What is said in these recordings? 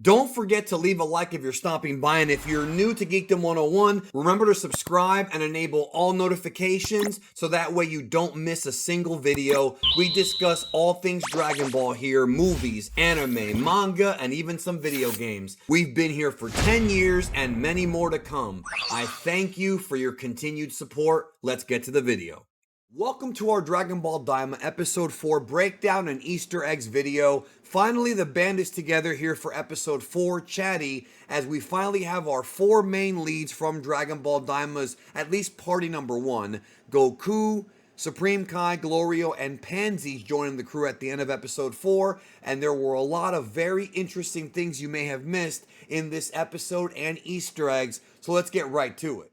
Don't forget to leave a like if you're stopping by, and if you're new to Geekdom 101, remember to subscribe and enable all notifications so that way you don't miss a single video. We discuss all things Dragon Ball here, movies, anime, manga, and even some video games. We've been here for 10 years and many more to come. I thank you for your continued support. Let's get to the video. Welcome to our Dragon Ball Daima Episode 4 Breakdown and Easter Eggs video. Finally, the band is together here for Episode 4, Chatty, as we finally have our 4 main leads from Dragon Ball Daima's, at least party number 1. Goku, Supreme Kai, Glorio, and Panzy joining the crew at the end of Episode 4, and there were a lot of very interesting things you may have missed in this episode and Easter eggs, so let's get right to it.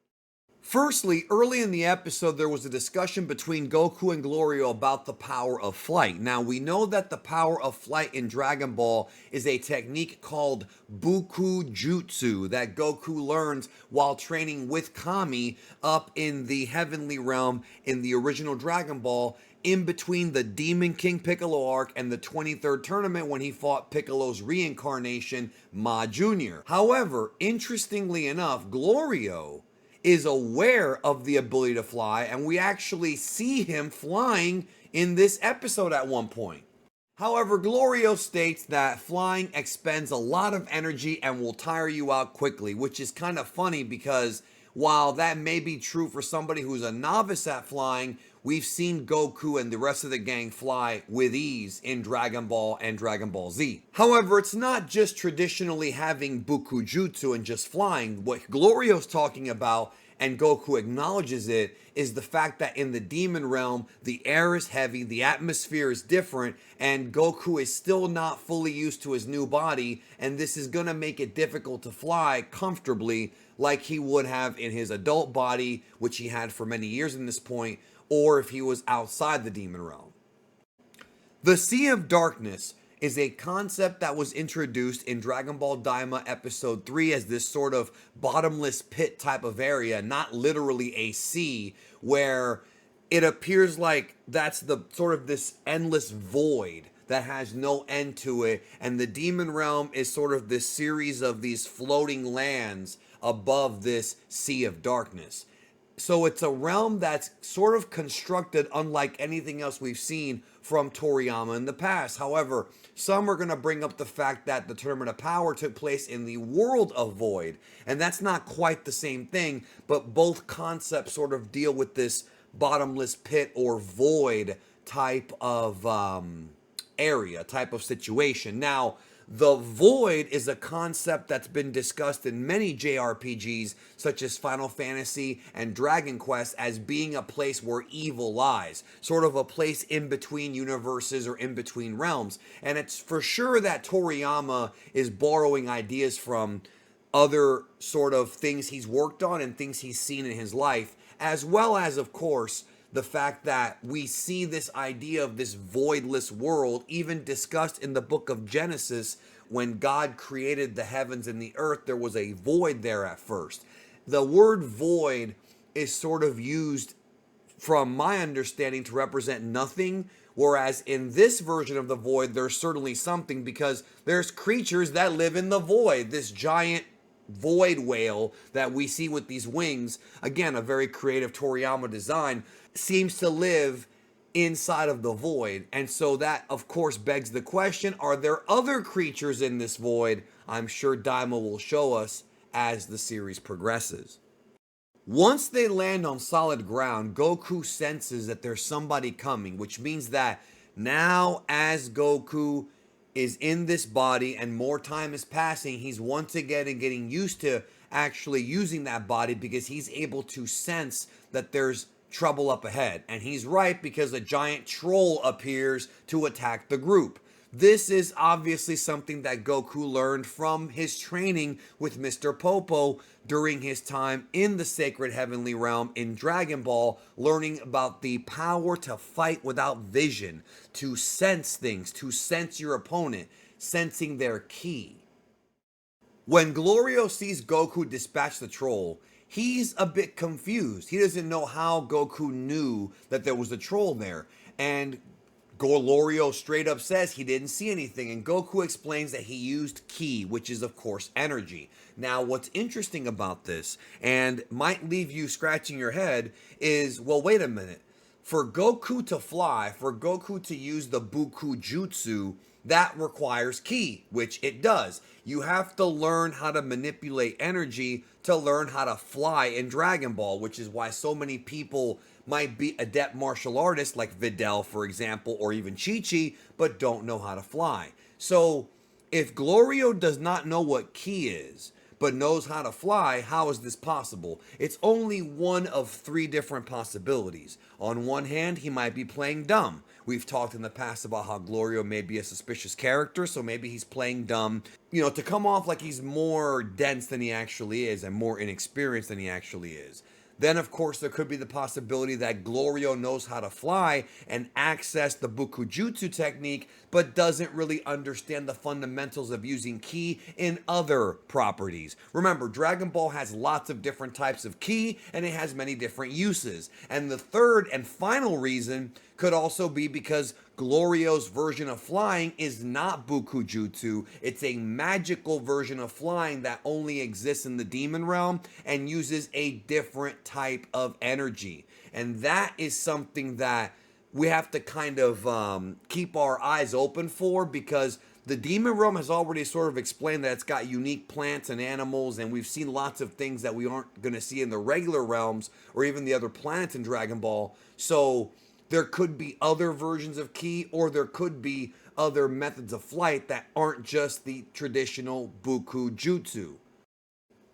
Firstly, early in the episode, there was a discussion between Goku and Glorio about the power of flight. Now, we know that the power of flight in Dragon Ball is a technique called Buku Jutsu that Goku learns while training with Kami up in the Heavenly Realm in the original Dragon Ball, in between the Demon King Piccolo arc and the 23rd tournament when he fought Piccolo's reincarnation, Ma Jr. However, interestingly enough, Glorio is aware of the ability to fly, and we actually see him flying in this episode at one point. However, Glorio states that flying expends a lot of energy and will tire you out quickly, which is kind of funny because while that may be true for somebody who's a novice at flying, we've seen Goku and the rest of the gang fly with ease in Dragon Ball and Dragon Ball Z. However, it's not just traditionally having Bukujutsu and just flying. What Glorio's talking about, and Goku acknowledges it, is the fact that in the demon realm, the air is heavy, the atmosphere is different, and Goku is still not fully used to his new body, and this is gonna make it difficult to fly comfortably like he would have in his adult body, which he had for many years in this point, or if he was outside the demon realm. The Sea of Darkness is a concept that was introduced in Dragon Ball Daima Episode 3 as this sort of bottomless pit type of area, not literally a sea, where it appears like that's the sort of this endless void that has no end to it, and the demon realm is sort of this series of these floating lands above this Sea of Darkness. So it's a realm that's sort of constructed unlike anything else we've seen from Toriyama in the past. However, some are going to bring up the fact that the Tournament of Power took place in the world of Void, and that's not quite the same thing, but both concepts sort of deal with this bottomless pit or void type of area, type of situation. Now, the void is a concept that's been discussed in many JRPGs, such as Final Fantasy and Dragon Quest, as being a place where evil lies, sort of a place in between universes or in between realms. And it's for sure that Toriyama is borrowing ideas from other sort of things he's worked on and things he's seen in his life, as well as, of course, the fact that we see this idea of this voidless world even discussed in the book of Genesis. When God created the heavens and the earth, there was a void there at first. The word void is sort of used, from my understanding, to represent nothing, whereas in this version of the void, there's certainly something, because there's creatures that live in the void. This giant void whale that we see with these wings, again, a very creative Toriyama design, seems to live inside of the void. And so that, of course, begs the question, are there other creatures in this void? I'm sure Daima will show us as the series progresses. Once they land on solid ground, Goku senses that there's somebody coming, which means that now, as Goku is in this body and more time is passing, he's once again getting used to actually using that body, because he's able to sense that there's trouble up ahead. And he's right, because a giant troll appears to attack the group. This is obviously something that Goku learned from his training with Mr. Popo during his time in the Sacred Heavenly Realm in Dragon Ball, learning about the power to fight without vision, to sense things, to sense your opponent, sensing their ki. When Glorio sees Goku dispatch the troll, he's a bit confused. He doesn't know how Goku knew that there was a troll there. And Glorio straight up says he didn't see anything, and Goku explains that he used ki, which is, of course, energy. Now, what's interesting about this, and might leave you scratching your head, is, well, wait a minute. For Goku to fly, for Goku to use the Buku Jutsu, that requires ki, which it does. You have to learn how to manipulate energy to learn how to fly in Dragon Ball, which is why so many people might be adept martial artists like Videl, for example, or even Chi-Chi, but don't know how to fly. So if Glorio does not know what ki is, but knows how to fly, how is this possible? It's only one of three different possibilities. On one hand, he might be playing dumb. We've talked in the past about how Glorio may be a suspicious character, so maybe he's playing dumb, to come off like he's more dense than he actually is and more inexperienced than he actually is. Then, of course, there could be the possibility that Glorio knows how to fly and access the Bukujutsu technique, but doesn't really understand the fundamentals of using ki in other properties. Remember, Dragon Ball has lots of different types of ki, and it has many different uses. And the third and final reason could also be because Glorio's version of flying is not Bukujutsu. It's a magical version of flying that only exists in the demon realm and uses a different type of energy. And that is something that we have to kind of keep our eyes open for, because the demon realm has already sort of explained that it's got unique plants and animals, and we've seen lots of things that we aren't going to see in the regular realms or even the other planets in Dragon Ball. So there could be other versions of ki, or there could be other methods of flight that aren't just the traditional Buku Jutsu.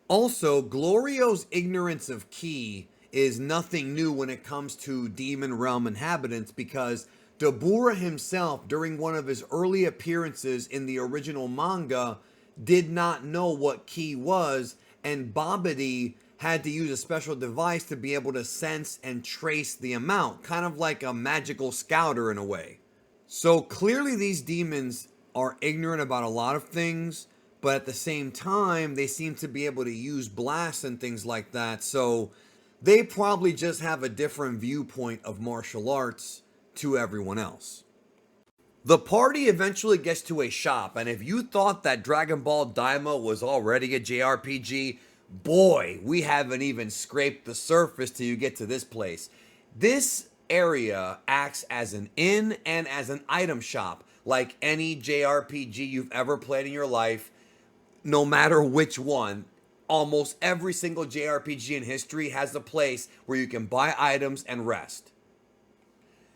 Also, Glorio's ignorance of ki is nothing new when it comes to Demon Realm inhabitants, because Dabura himself, during one of his early appearances in the original manga, did not know what ki was, and Babidi had to use a special device to be able to sense and trace the amount, kind of like a magical scouter in a way. So clearly these demons are ignorant about a lot of things, but at the same time, they seem to be able to use blasts and things like that, so they probably just have a different viewpoint of martial arts to everyone else. The party eventually gets to a shop, and if you thought that Dragon Ball Daima was already a JRPG, boy, we haven't even scraped the surface till you get to this place. This area acts as an inn and as an item shop, like any JRPG you've ever played in your life, no matter which one. Almost every single JRPG in history has a place where you can buy items and rest.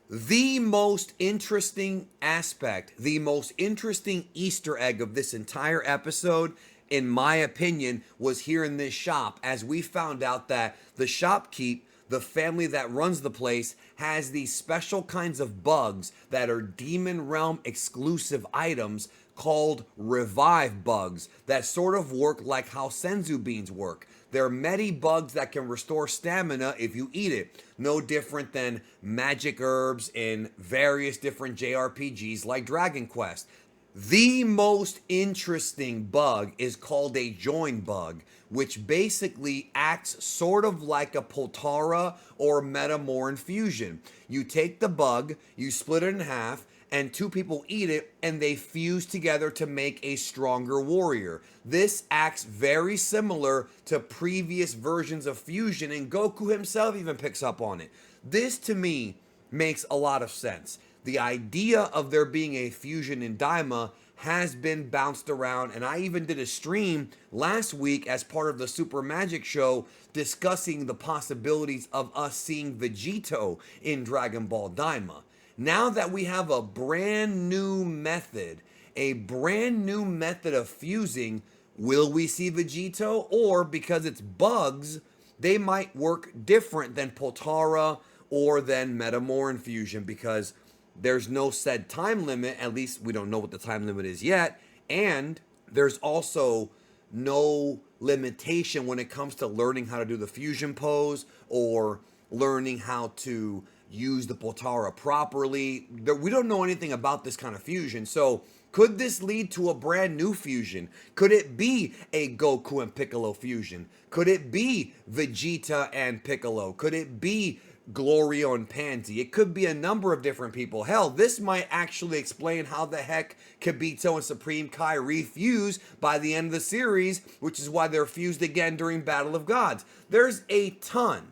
The most interesting aspect, the most interesting Easter egg of this entire episode, in my opinion, was here in this shop, as we found out that the shopkeep, the family that runs the place, has these special kinds of bugs that are Demon Realm exclusive items called revive bugs that sort of work like how senzu beans work. They're medi bugs that can restore stamina if you eat it. No different than magic herbs in various different JRPGs like Dragon Quest. The most interesting bug is called a join bug, which basically acts sort of like a Potara or Metamor infusion. You take the bug, you split it in half, and two people eat it, and they fuse together to make a stronger warrior. This acts very similar to previous versions of fusion, and Goku himself even picks up on it. This, to me, makes a lot of sense. The idea of there being a fusion in Daima has been bounced around, and I even did a stream last week as part of the Super Magic Show discussing the possibilities of us seeing Vegito in Dragon Ball Daima. Now that we have a brand new method of fusing, will we see Vegito? Or, because it's bugs, they might work different than Potara or than Metamor infusion, because there's no said time limit. At least we don't know what the time limit is yet. And there's also no limitation when it comes to learning how to do the fusion pose or learning how to use the Potara properly. We don't know anything about this kind of fusion. So could this lead to a brand new fusion? Could it be a Goku and Piccolo fusion? Could it be Vegeta and Piccolo? Could it be Glorio and Panzy. It could be a number of different people. Hell, this might actually explain how the heck Kibito and Supreme Kai refuse by the end of the series, which is why they're fused again during Battle of Gods. There's a ton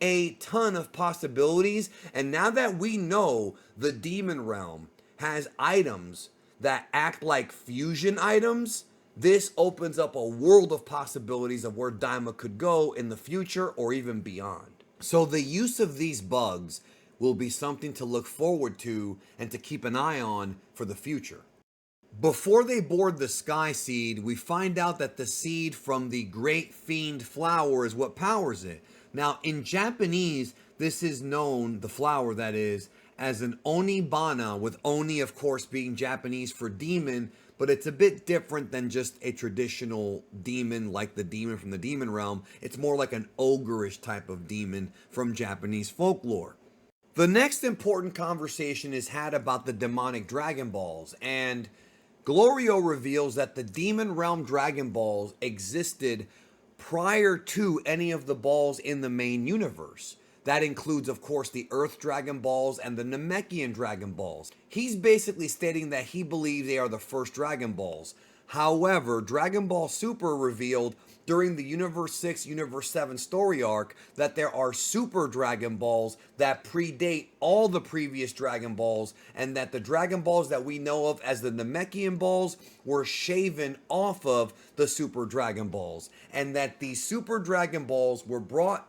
of possibilities, and now that we know the Demon Realm has items that act like fusion items, this opens up a world of possibilities of where Daima could go in the future or even beyond. So the use of these bugs will be something to look forward to and to keep an eye on for the future. Before they board the Sky Seed, we find out that the seed from the Great Fiend flower is what powers it. Now, in Japanese, this is known, the flower that is, as an Onibana, with Oni, of course, being Japanese for demon, but it's a bit different than just a traditional demon like the demon from the demon realm. It's more like an ogreish type of demon from Japanese folklore. The next important conversation is had about the demonic Dragon Balls, and Glorio reveals that the Demon Realm Dragon Balls existed prior to any of the balls in the main universe. That includes, of course, the Earth Dragon Balls and the Namekian Dragon Balls. He's basically stating that he believes they are the first Dragon Balls. However, Dragon Ball Super revealed during the Universe 6, Universe 7 story arc that there are Super Dragon Balls that predate all the previous Dragon Balls, and that the Dragon Balls that we know of as the Namekian Balls were shaven off of the Super Dragon Balls, and that these Super Dragon Balls were brought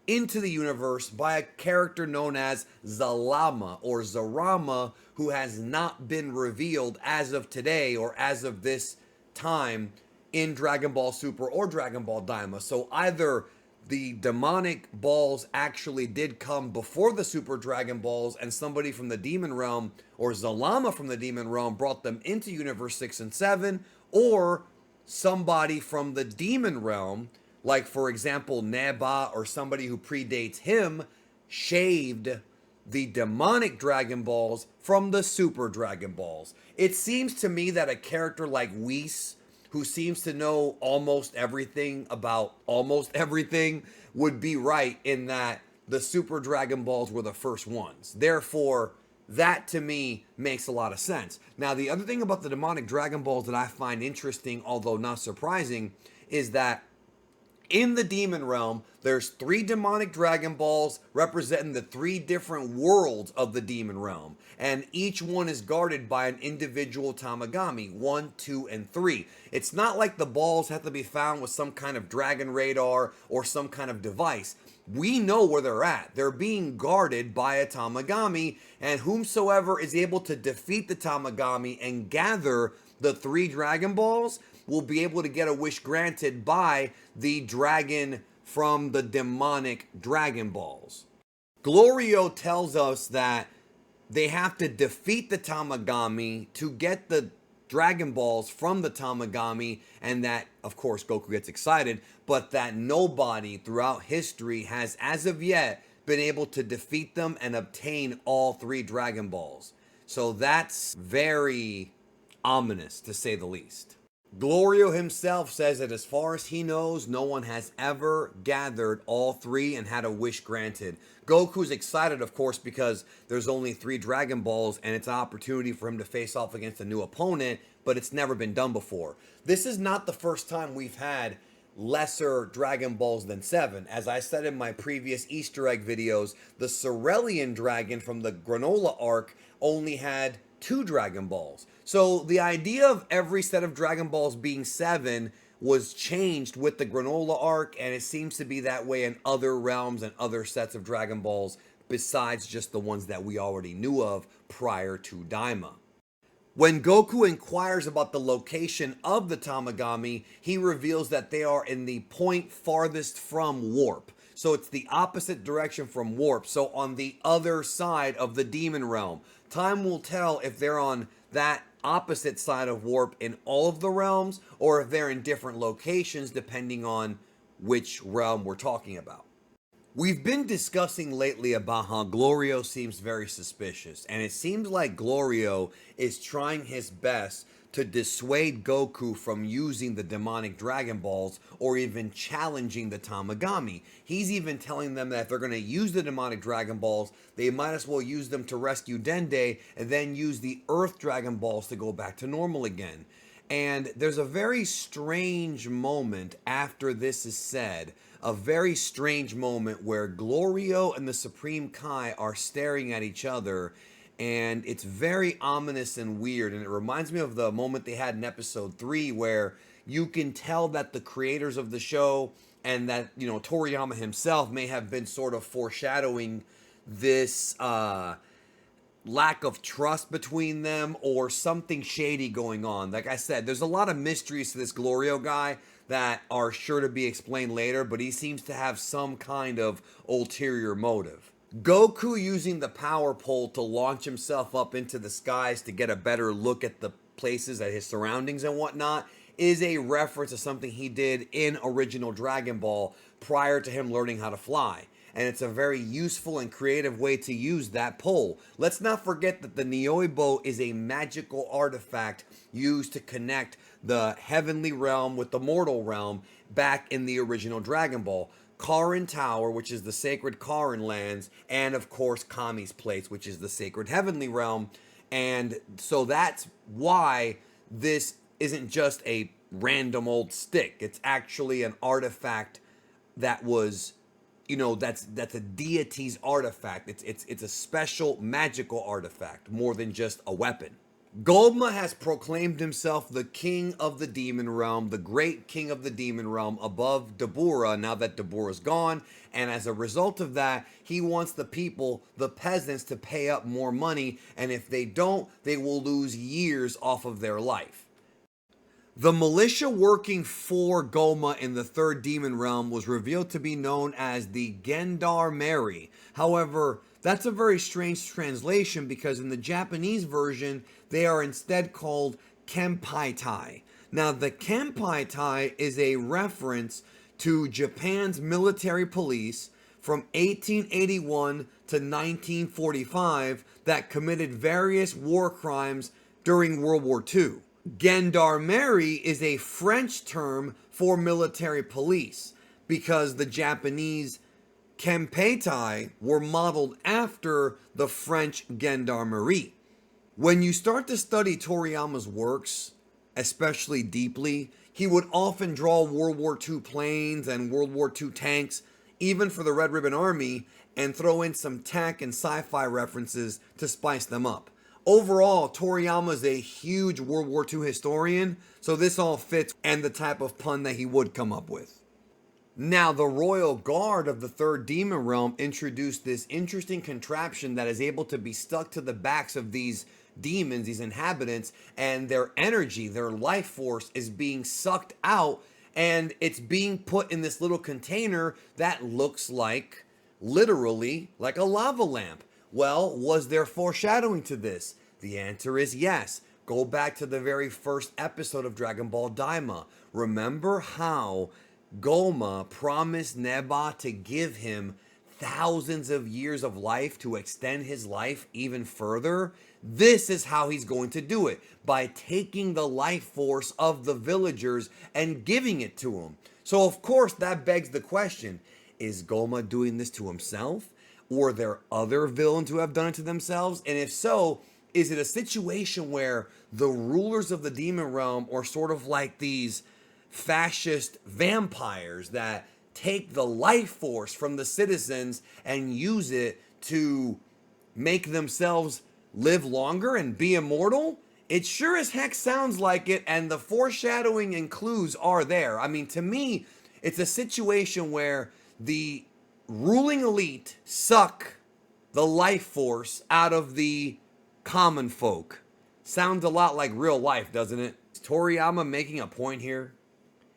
into the universe by a character known as Zalama or Zarama, who has not been revealed as of today or as of this time in Dragon Ball Super or Dragon Ball Daima. So either the demonic balls actually did come before the Super Dragon Balls and somebody from the Demon Realm or Zalama from the Demon Realm brought them into Universe 6 and 7, or somebody from the Demon Realm, like for example Neva or somebody who predates him, shaved the demonic Dragon Balls from the Super Dragon Balls. It seems to me that a character like Whis, who seems to know almost everything about almost everything, would be right in that the Super Dragon Balls were the first ones. Therefore, that to me makes a lot of sense. Now, the other thing about the demonic Dragon Balls that I find interesting, although not surprising, is that in the Demon Realm, there's 3 demonic Dragon Balls representing the 3 different worlds of the Demon Realm. And each one is guarded by an individual Tamagami, 1, 2, and 3. It's not like the balls have to be found with some kind of dragon radar or some kind of device. We know where they're at. They're being guarded by a Tamagami, and whomsoever is able to defeat the Tamagami and gather the 3 Dragon Balls will be able to get a wish granted by the dragon from the demonic Dragon Balls. Glorio tells us that they have to defeat the Tamagami to get the Dragon Balls from the Tamagami, and that, of course, Goku gets excited, but that nobody throughout history has, as of yet, been able to defeat them and obtain all 3 Dragon Balls. So that's very ominous, to say the least. Glorio himself says that as far as he knows, no one has ever gathered all 3 and had a wish granted. Goku's excited, of course, because there's only 3 Dragon Balls and it's an opportunity for him to face off against a new opponent, but it's never been done before. This is not the first time we've had lesser Dragon Balls than 7. As I said in my previous Easter egg videos, the Cerulean Dragon from the Granola arc only had 2 Dragon Balls. So the idea of every set of Dragon Balls being 7 was changed with the Granola arc, and it seems to be that way in other realms and other sets of Dragon Balls besides just the ones that we already knew of prior to Daima. When Goku inquires about the location of the Tamagami, he reveals that they are in the point farthest from Warp. So it's the opposite direction from Warp, so on the other side of the Demon Realm. Time will tell if they're on that opposite side of Warp in all of the realms, or if they're in different locations depending on which realm we're talking about. We've been discussing lately about how Glorio seems very suspicious, and it seems like Glorio is trying his best to dissuade Goku from using the demonic Dragon Balls or even challenging the Tamagami. He's even telling them that if they're going to use the demonic Dragon Balls, they might as well use them to rescue Dende and then use the Earth Dragon Balls to go back to normal again. And there's a very strange moment after this is said, a very strange moment where Glorio and the Supreme Kai are staring at each other, and it's very ominous and weird, and it reminds me of the moment they had in episode 3 where you can tell that the creators of the show and that, you know, Toriyama himself may have been sort of foreshadowing this lack of trust between them or something shady going on. Like I said, there's a lot of mysteries to this Glorio guy that are sure to be explained later, but he seems to have some kind of ulterior motive. Goku using the power pole to launch himself up into the skies to get a better look at the places, at his surroundings and whatnot, is a reference to something he did in original Dragon Ball prior to him learning how to fly. And it's a very useful and creative way to use that pole. Let's not forget that the Nioibo is a magical artifact used to connect the heavenly realm with the mortal realm back in the original Dragon Ball. Karin Tower, which is the sacred Karin lands, and of course Kami's place, which is the sacred heavenly realm. And so that's why this isn't just a random old stick. It's actually an artifact that was, you know, that's a deity's artifact. It's a special magical artifact more than just a weapon. Gomah has proclaimed himself the king of the demon realm, the great king of the demon realm above Dabura now that Dabura's gone, and as a result of that, he wants the people, the peasants, to pay up more money, and if they don't, they will lose years off of their life. The militia working for Gomah in the third demon realm was revealed to be known as the Gendarmerie. However, that's a very strange translation because in the Japanese version, they are instead called Kempeitai. Now, the Kempeitai is a reference to Japan's military police from 1881 to 1945 that committed various war crimes during World War II. Gendarmerie is a French term for military police because the Japanese Kempeitai were modeled after the French Gendarmerie. When you start to study Toriyama's works, especially deeply, he would often draw World War II planes and World War II tanks, even for the Red Ribbon Army, and throw in some tech and sci-fi references to spice them up. Overall, Toriyama is a huge World War II historian, so this all fits and the type of pun that he would come up with. Now, the Royal Guard of the Third Demon Realm introduced this interesting contraption that is able to be stuck to the backs of these demons, these inhabitants, and their energy, their life force is being sucked out, and it's being put in this little container that looks like, literally, like a lava lamp. Well, was there foreshadowing to this? The answer is yes. Go back to the very first episode of Dragon Ball Daima. Remember how Gomah promised Neva to give him thousands of years of life to extend his life even further? This is how he's going to do it, by taking the life force of the villagers and giving it to them. So of course that begs the question, is Gomah doing this to himself? Or are there other villains who have done it to themselves? And if so, is it a situation where the rulers of the demon realm are sort of like these fascist vampires that take the life force from the citizens and use it to make themselves live longer and be immortal? It sure as heck sounds like it, and the foreshadowing and clues are there. I mean, to me, it's a situation where the ruling elite suck the life force out of the common folk. Sounds a lot like real life, doesn't it? Is Toriyama making a point here?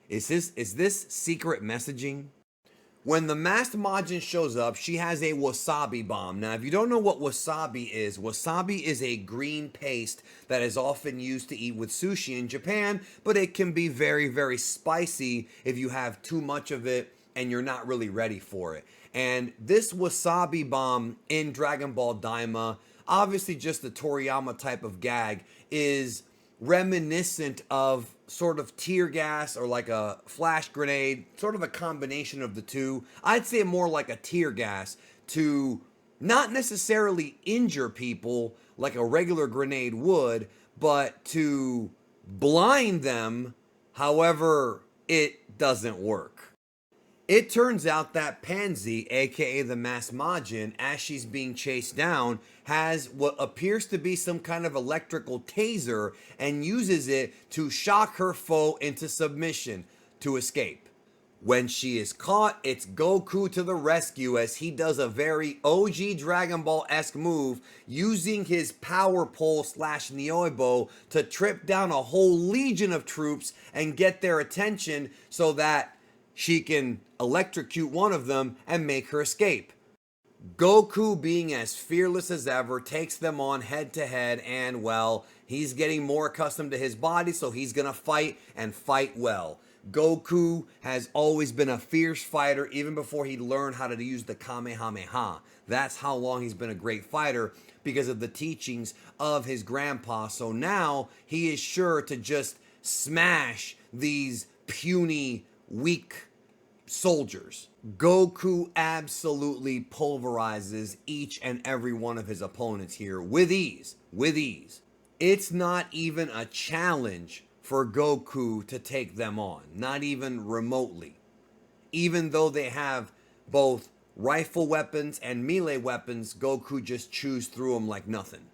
Is this secret messaging? When the masked Majin shows up, she has a Wasabi Bomb. Now, if you don't know what wasabi is a green paste that is often used to eat with sushi in Japan, but it can be very, very spicy if you have too much of it and you're not really ready for it. And this Wasabi Bomb in Dragon Ball Daima, obviously just the Toriyama type of gag, is reminiscent of sort of tear gas or like a flash grenade, sort of a combination of the two. I'd say more like a tear gas to not necessarily injure people like a regular grenade would, but to blind them. However, it doesn't work. It turns out that Panzy, aka the Masked Majin, as she's being chased down, has what appears to be some kind of electrical taser and uses it to shock her foe into submission to escape. When she is caught, it's Goku to the rescue as he does a very OG Dragon Ball-esque move using his power pole slash Nioibo to trip down a whole legion of troops and get their attention so that she can electrocute one of them and make her escape. Goku, being as fearless as ever, takes them on head to head, and well, he's getting more accustomed to his body, so he's gonna fight and fight well. Goku has always been a fierce fighter even before he learned how to use the Kamehameha. That's how long he's been a great fighter, because of the teachings of his grandpa. So now he is sure to just smash these puny, weak soldiers. Goku absolutely pulverizes each and every one of his opponents here with ease. With ease. It's not even a challenge for Goku to take them on, not even remotely. Even though they have both rifle weapons and melee weapons, Goku just chews through them like nothing,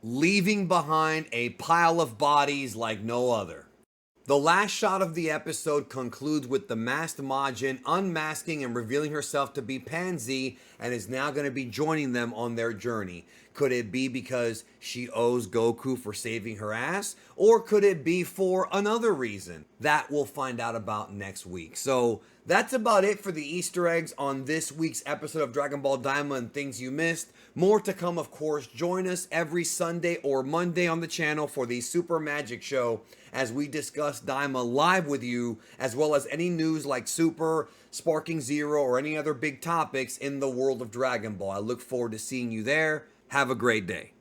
leaving behind a pile of bodies like no other. The last shot of the episode concludes with the Masked Majin unmasking and revealing herself to be Panzy and is now going to be joining them on their journey. Could it be because she owes Goku for saving her ass? Or could it be for another reason? That we'll find out about next week. So that's about it for the Easter eggs on this week's episode of Dragon Ball Daima and Things You Missed. More to come, of course. Join us every Sunday or Monday on the channel for the Super Magic Show as we discuss Daima live with you, as well as any news like Super, Sparking Zero, or any other big topics in the world of Dragon Ball. I look forward to seeing you there. Have a great day.